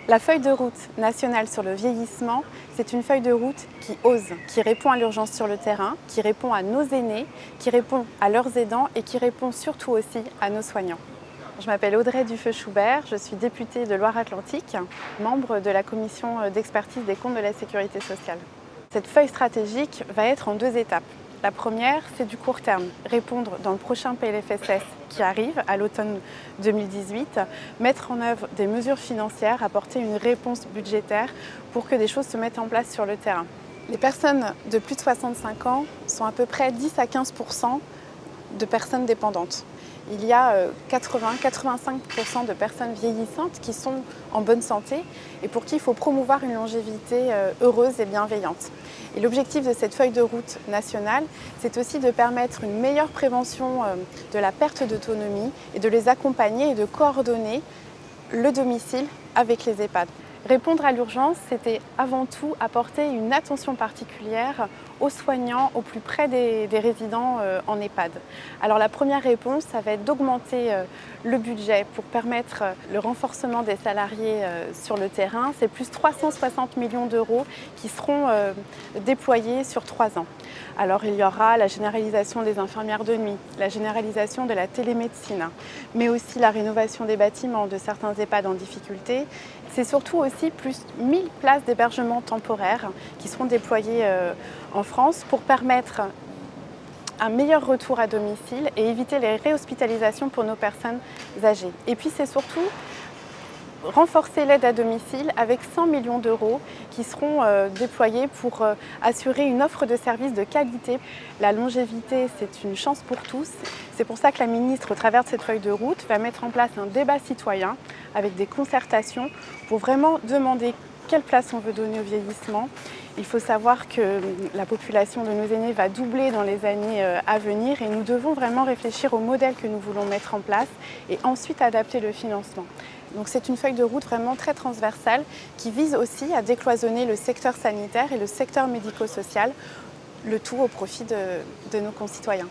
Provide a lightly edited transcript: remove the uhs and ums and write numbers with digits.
La feuille de route nationale sur le vieillissement, c'est une feuille de route qui ose, qui répond à l'urgence sur le terrain, qui répond à nos aînés, qui répond à leurs aidants et qui répond surtout aussi à nos soignants. Je m'appelle Audrey Dufeu-Schubert, je suis députée de Loire-Atlantique, membre de la commission d'expertise des comptes de la sécurité sociale. Cette feuille stratégique va être en 2 étapes. La première, c'est du court terme, répondre dans le prochain PLFSS qui arrive à l'automne 2018, mettre en œuvre des mesures financières, apporter une réponse budgétaire pour que des choses se mettent en place sur le terrain. Les personnes de plus de 65 ans sont à peu près 10 à 15% de personnes dépendantes. Il y a 80-85% de personnes vieillissantes qui sont en bonne santé et pour qui il faut promouvoir une longévité heureuse et bienveillante. Et l'objectif de cette feuille de route nationale, c'est aussi de permettre une meilleure prévention de la perte d'autonomie et de les accompagner et de coordonner le domicile avec les EHPAD. Répondre à l'urgence, c'était avant tout apporter une attention particulière aux soignants au plus près des résidents en EHPAD. Alors la première réponse, ça va être d'augmenter le budget pour permettre le renforcement des salariés sur le terrain. C'est plus 360 millions d'euros qui seront déployés sur 3 ans. Alors il y aura la généralisation des infirmières de nuit, la généralisation de la télémédecine, mais aussi la rénovation des bâtiments de certains EHPAD en difficulté. C'est surtout aussi plus 1000 places d'hébergement temporaire qui seront déployées en France pour permettre un meilleur retour à domicile et éviter les réhospitalisations pour nos personnes âgées. Et puis c'est surtout renforcer l'aide à domicile avec 100 millions d'euros qui seront déployés pour assurer une offre de services de qualité. La longévité, c'est une chance pour tous. C'est pour ça que la ministre, au travers de cette feuille de route, va mettre en place un débat citoyen avec des concertations pour vraiment demander quelle place on veut donner au vieillissement. Il faut savoir que la population de nos aînés va doubler dans les années à venir et nous devons vraiment réfléchir au modèle que nous voulons mettre en place et ensuite adapter le financement. Donc c'est une feuille de route vraiment très transversale qui vise aussi à décloisonner le secteur sanitaire et le secteur médico-social, le tout au profit de nos concitoyens.